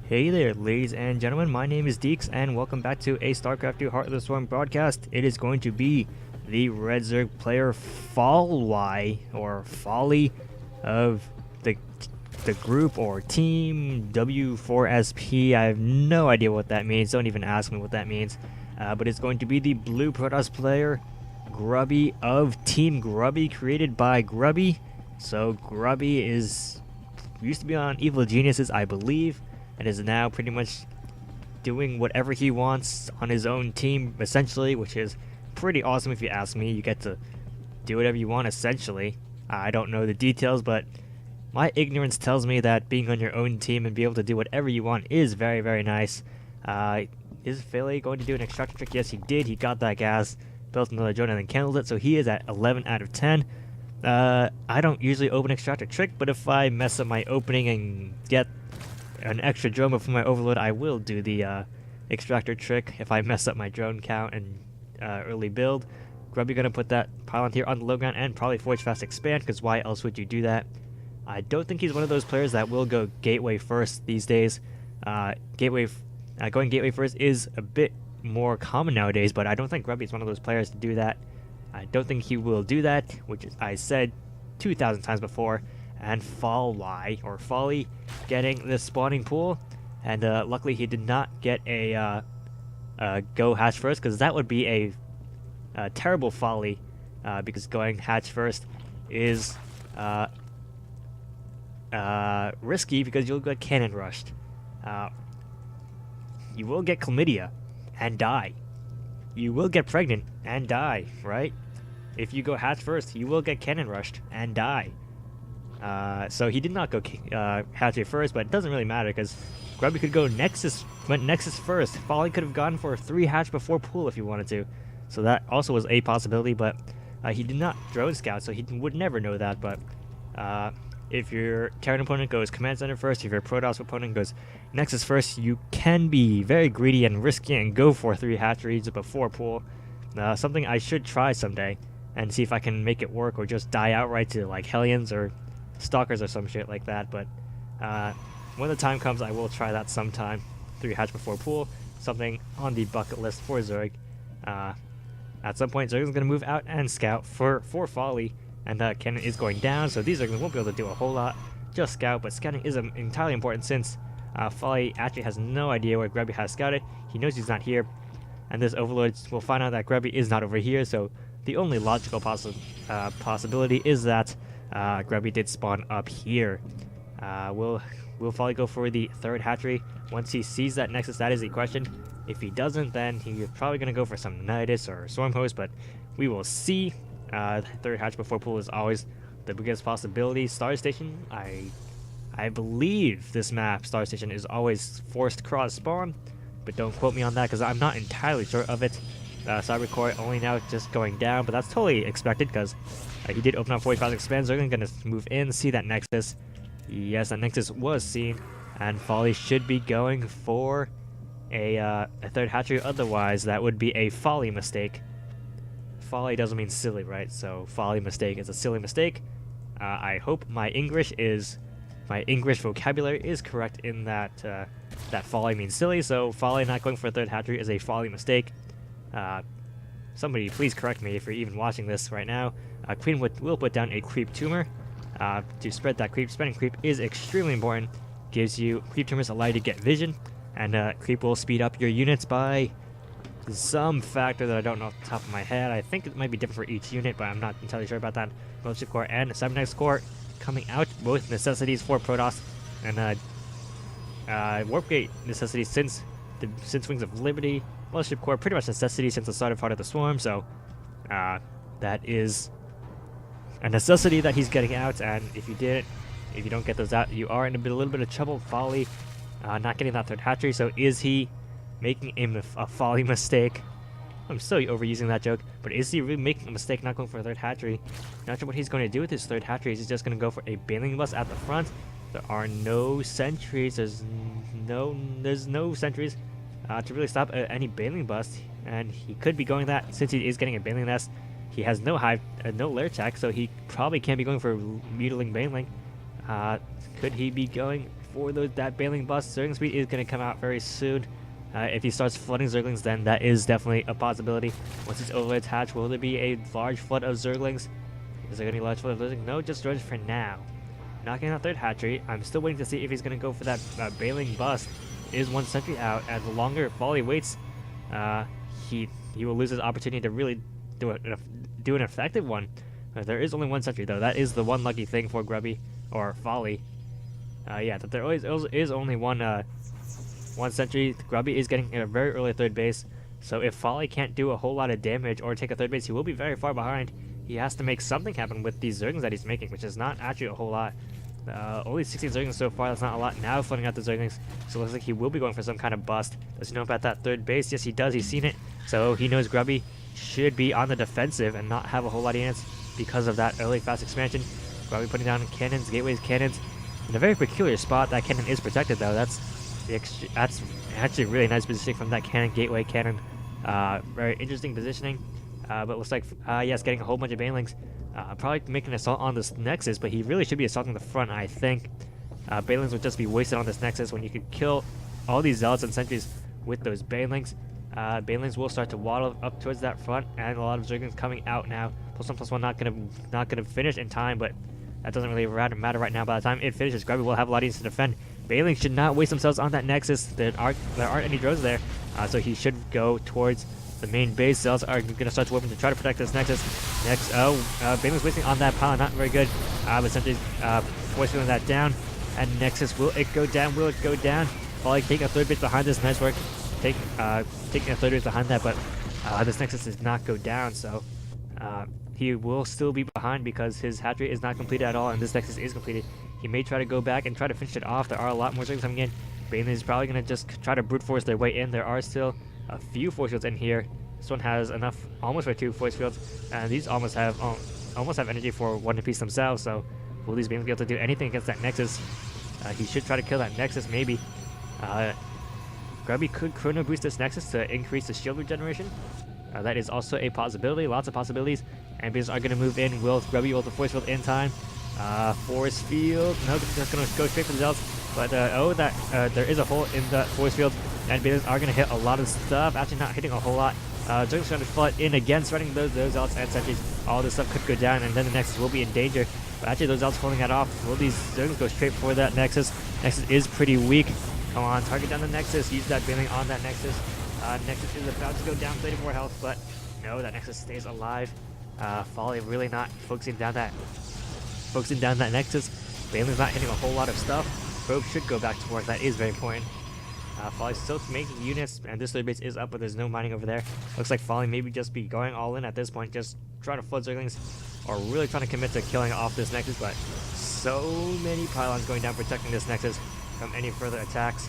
Hey there, ladies and gentlemen. My name is Deeks, and welcome back to a Starcraft 2 Heart of the Storm broadcast. It is going to be the Red Zerg player FallY, or FallY, of the group or team W4SP. I have no idea what that means. Don't even ask me what that means. But it's going to be the blue Protoss player, Grubby, of Team Grubby, created by Grubby. So Grubby used to be on Evil Geniuses, I believe, and is now pretty much doing whatever he wants on his own team, essentially, which is pretty awesome if you ask me. You get to do whatever you want, essentially. I don't know the details, but my ignorance tells me that being on your own team and be able to do whatever you want is very, very nice. Is FallY going to do an extractor trick? Yes, he did. He got that gas, built another drone, and then kindled it, so he is at 11 out of 10. I don't usually open extractor trick, but if I mess up my opening and get an extra drone before my overload, I will do the extractor trick if I mess up my drone count and early build. Grubby gonna put that pylon here on the low ground and probably forge fast expand, because why else would you do that? I don't think he's one of those players that will go gateway first these days. Going gateway first is a bit more common nowadays, but I don't think Grubby is one of those players to do that. I don't think he will do that, which is, I said 2,000 times before. And FallY, or FallY, getting the spawning pool, and luckily he did not get a go hatch first, because that would be a terrible FallY, because going hatch first is risky, because you'll get cannon rushed. You will get chlamydia and die. You will get pregnant and die, right? If you go hatch first, you will get cannon rushed and die. So he did not go hatchery first, but it doesn't really matter, because Grubby could go Nexus, went Nexus first. FallY could have gone for 3 hatch before pool if he wanted to. So that also was a possibility, but he did not drone scout, so he would never know that. But if your Terran opponent goes Command Center first, if your Protoss opponent goes Nexus first, you can be very greedy and risky and go for 3 hatcheries before pool. Something I should try someday and see if I can make it work, or just die outright to like Hellions or Stalkers or some shit like that. But when the time comes, I will try that sometime. 3 hatch before pool, something on the bucket list for Zerg. At some point, Zerg is going to move out and scout for FallY, and cannon is going down, so these Zerg won't be able to do a whole lot, just scout. But scouting is entirely important, since FallY actually has no idea where Grubby has scouted. He knows he's not here, and this overload will find out that Grubby is not over here, so the only logical possibility is that Grubby did spawn up here. Will FallY go for the 3rd hatchery once he sees that Nexus? That is the question. If he doesn't, then he's probably going to go for some Nidus or Stormhost, but we will see. 3rd hatch before pool is always the biggest possibility. Star Station, I believe this map, Star Station, is always forced cross spawn, but don't quote me on that, because I'm not entirely sure of it. Cyber Core only now just going down, but that's totally expected, because he did open up 45 expands. They're going to move in, see that Nexus. Yes, that Nexus was seen, and FallY should be going for a 3rd hatchery. Otherwise, that would be a FallY mistake. FallY doesn't mean silly, right? So FallY mistake is a silly mistake. I hope my English vocabulary is correct in that that FallY means silly. So FallY not going for a 3rd hatchery is a FallY mistake. Somebody please correct me if you're even watching this right now. Queen will put down a creep tumor to spread that creep. Spreading creep is extremely important. Gives you creep tumors allow you to get vision, and creep will speed up your units by some factor that I don't know off the top of my head. I think it might be different for each unit, but I'm not entirely sure about that. Mothership Core and 7X Core coming out, both necessities for Protoss, and Warp Gate necessities since Wings of Liberty. Mothership Core pretty much necessity since the start of Heart of the Swarm, so that is a necessity that he's getting out. And if you don't get those out, you are in a little bit of trouble. FallY not getting that 3rd hatchery, so is he making a FallY mistake? I'm so overusing that joke, but is he really making a mistake not going for a 3rd hatchery? Not sure what he's going to do with his 3rd hatchery. Is he just going to go for a bailing bus at the front? There are no sentries. There's no sentries to really stop any bailing bust, and he could be going that since he is getting a bailing nest. He has no hive, no lair check, so he probably can't be going for mutiling bailing. Could he be going for that Baneling bust. Zergling speed is going to come out very soon. If he starts flooding Zerglings, then that is definitely a possibility. Once he's overlaid hatch, will there be a large flood of Zerglings? Is there going to be a large flood of Zerglings? No, just drones for now. Knocking out third hatchery. I'm still waiting to see if he's going to go for that Baneling bust. Is one sentry out, and the longer FallY waits, he will lose his opportunity to really do an effective one. There is only one sentry though. That is the one lucky thing for Grubby or FallY. Yeah, that there always is only one sentry. Grubby is getting a very early third base, so if FallY can't do a whole lot of damage or take a third base, he will be very far behind. He has to make something happen with these Zerglings that he's making, which is not actually a whole lot. Only 16 Zerglings so far, that's not a lot. Now flooding out the Zerglings, so it looks like he will be going for some kind of bust. Does he know about that third base? Yes, he does. He's seen it, so he knows Grubby should be on the defensive and not have a whole lot of units because of that early fast expansion. Grubby putting down cannons, gateways, cannons. In a very peculiar spot. That cannon is protected though. That's actually really nice positioning from that cannon, gateway cannon. Very interesting positioning. But it looks like yes, getting a whole bunch of Banelings. Probably making an assault on this Nexus, but he really should be assaulting the front, I think. Banelings would just be wasted on this Nexus when you could kill all these Zealots and Sentries with those Banelings. Banelings will start to waddle up towards that front, and a lot of Zerglings coming out now. +1/+1 not gonna finish in time, but that doesn't really matter right now. By the time it finishes, Grubby will have a lot of units to defend. Banelings should not waste themselves on that Nexus. There aren't any drones there, so he should go towards the main base. Zealots are going to start swarming to try to protect this Nexus. Banelings wasting on that pile, not very good. But Sentry's force feeling that down. And Nexus, will it go down? Will it go down? FallY taking a third base behind this. Nice work. Taking a third base behind that, but this Nexus does not go down, so he will still be behind because his hatchery is not completed at all, and this Nexus is completed. He may try to go back and try to finish it off. There are a lot more Zerglings coming in. Banelings is probably going to just try to brute force their way in. There are still a few force fields in here. This one has enough almost for 2 force fields, and these almost have energy for one apiece themselves. So will these Banelings be able to do anything against that Nexus? He should try to kill that Nexus, maybe. Grubby could chrono boost this Nexus to increase the shield regeneration. That is also a possibility. Lots of possibilities. And Banelings are going to move in. Will Grubby ult the force field in time? Force field. No, just going to go straight for the Zealots. But there is a hole in that force field, and Banelings are going to hit a lot of stuff. Actually, not hitting a whole lot. Zerglings trying to flood in again, spreading those Zealots and Sentries. All this stuff could go down, and then the Nexus will be in danger. But actually, those Zealots holding that off. Will these Zerglings go straight for that Nexus? Nexus is pretty weak. Come on, target down the Nexus. Use that Baneling on that Nexus. Nexus is about to go down 34 health, but no, that Nexus stays alive. FallY really not focusing down that Nexus. Baneling's not hitting a whole lot of stuff. Probe should go back to work. That is very important. FallY's still making units, and this third base is up, but there's no mining over there. Looks like FallY maybe just be going all in at this point, just trying to flood Zerglings, or really trying to commit to killing off this Nexus, but so many pylons going down protecting this Nexus from any further attacks.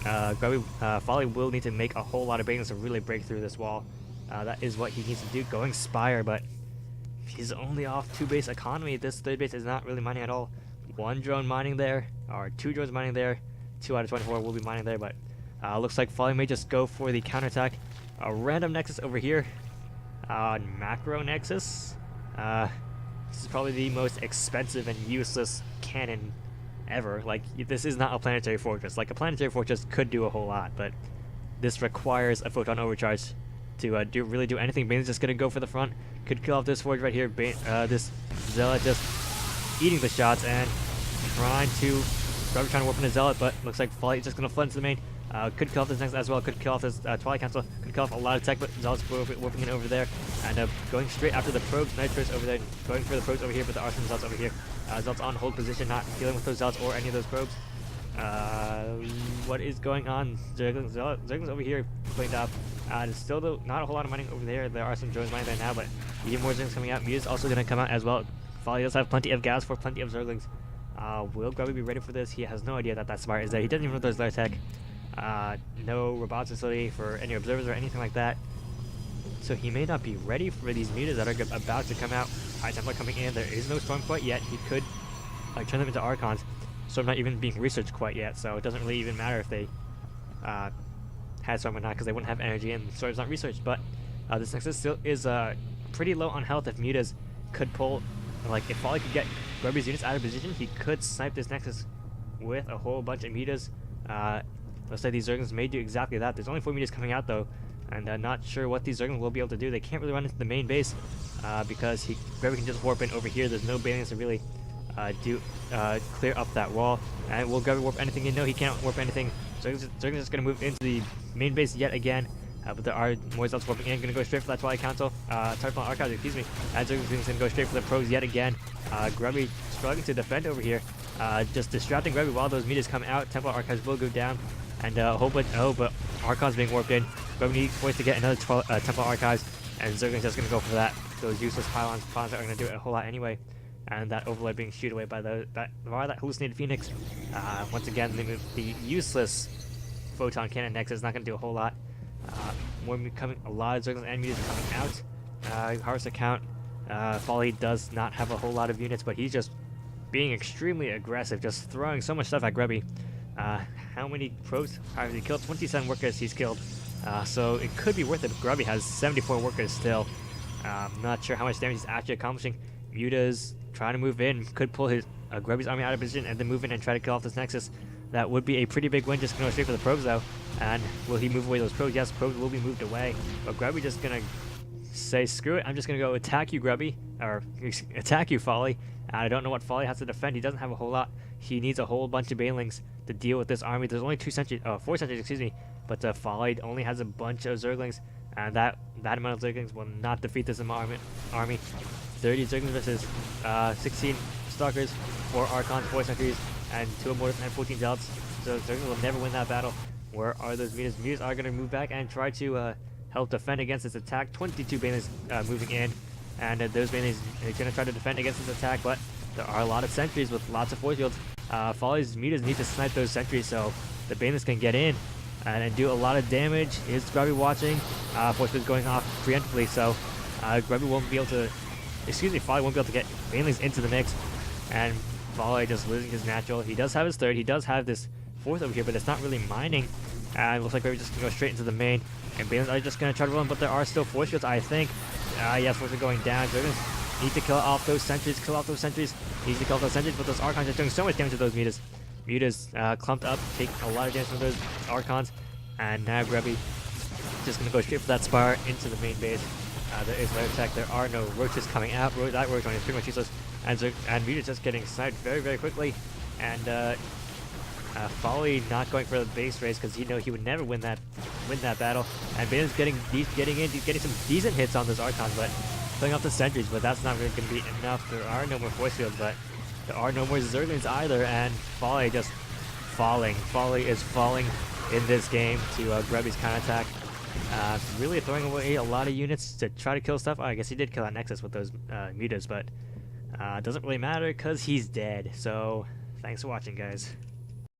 FallY will need to make a whole lot of Banelings to really break through this wall. That is what he needs to do, going Spire, but he's only off 2 base economy. This third base is not really mining at all. 1 drone mining there, or 2 drones mining there. 2 out of 24 will be mining there, but looks like FallY may just go for the counterattack. A random Nexus over here. Macro Nexus. This is probably the most expensive and useless cannon ever. Like, this is not a planetary fortress. Like, a planetary fortress could do a whole lot, but this requires a photon overcharge to really do anything. Bane's just gonna go for the front. Could kill off this forge right here. This Zealot just eating the shots and trying to warp in a Zealot, but looks like FallY is just gonna flood into the main. Could kill off this next as well. Could kill off this Twilight Council. Could kill off a lot of tech, but Zealots warping in over there and going straight after the probes. Nitros over there, going for the probes over here, but there are some Zealots over here. Zealots on hold position, not dealing with those Zealots or any of those probes. What is going on? Zerglings over here playing top. There's still not a whole lot of mining over there. There are some drones mining there now, but even more Zerglings coming out. Muta's also going to come out as well. FallY does have plenty of gas for plenty of Zerglings. Will Grubby be ready for this? He has no idea that Spire is there. He doesn't even know there's lair tech. No robotics facility for any observers or anything like that. So he may not be ready for these mutas that are about to come out. High Templar coming in. There is no Storm quite yet. He could turn them into Archons. Storm not even being researched quite yet, so it doesn't really even matter if they had Storm or not, because they wouldn't have energy and Storm's not researched. But this Nexus still is pretty low on health. If mutas could pull, like if FallY could get Grubby's units out of position, he could snipe this Nexus with a whole bunch of mutas. Looks like these Zerglings may do exactly that. There's only 4 mutas coming out though, and I'm not sure what these Zerglings will be able to do. They can't really run into the main base because Grubby can just warp in over here. There's no Banelings to really clear up that wall. And will Grubby warp anything in? No, he can't warp anything. Zerglings just going to move into the main base yet again. But there are more Zealots warping in. Going to go straight for that Twilight Council. Tarpon Archives, excuse me. And Zerglings going to go straight for the probes yet again. Grubby struggling to defend over here. Just distracting Grubby while those meters come out. Temple Archives will go down. And a whole bunch. Oh, but Archon's being warped in. Grubby forced to get another Temple Archives. And Zerglings just going to go for that. Those useless pylons. Pylons are going to do it a whole lot anyway. And that Overlord being shooed away by that hallucinated Phoenix. Once again, the useless Photon Cannon next is not going to do a whole lot. A lot of Zerglings and mutas coming out. Harvest account. FallY does not have a whole lot of units, but he's just being extremely aggressive, just throwing so much stuff at Grubby. How many probes has he killed? 27 workers he's killed. So it could be worth it. Grubby has 74 workers still. Not sure how much damage he's actually accomplishing. Mutas trying to move in, could pull his Grubby's army out of position and then move in and try to kill off this Nexus. That would be a pretty big win, just going straight for the probes though. And will he move away those probes? Yes, probes will be moved away. But Grubby just going to say, screw it, I'm just going to go attack you, Grubby. Or attack you, FallY. I don't know what FallY has to defend. He doesn't have a whole lot. He needs a whole bunch of Banelings to deal with this army. There's only 4 sentries, excuse me. But FallY only has a bunch of Zerglings. And that amount of Zerglings will not defeat this army. 30 Zerglings versus 16 Stalkers, 4 Archons, 4 sentries, and 2 Immortals and 14 Zealots. So Zerglings will never win that battle. Where are those mutas? Mutas are going to move back and try to help defend against this attack. 22 Banelings moving in, and those Banelings are going to try to defend against this attack, but there are a lot of sentries with lots of force fields. FallY's mutas need to snipe those sentries so the Banelings can get in and do a lot of damage. Is Grubby watching? Force fields going off preemptively, so Grubby won't be able to, FallY won't be able to get Banelings into the mix, and FallY just losing his natural. He does have his 3rd, he does have this 4th over here, but it's not really mining. And it looks like Grubby just going to go straight into the main. And Banelings are just going to try to run, but there are still force fields, I think. Yes, force are going down. Zerglings need to kill off those sentries, Need to kill off those sentries, but those Archons are doing so much damage to those mutas. Mutas clumped up, take a lot of damage from those Archons. And now Grubby just going to go straight for that Spire into the main base. There is lair attack. There are no roaches coming out. That roach is pretty much useless. And Mutas just getting sniped very, very quickly. And FallY not going for the base race because he would never win that battle. And Baneling's getting some decent hits on those Archons, but playing off the sentries, but that's not really going to be enough. There are no more force fields, but there are no more Zerglings either, and FallY just falling. FallY is falling in this game to Grubby's counterattack. Really throwing away a lot of units to try to kill stuff. I guess he did kill that Nexus with those mutas, but it doesn't really matter because he's dead. So thanks for watching, guys.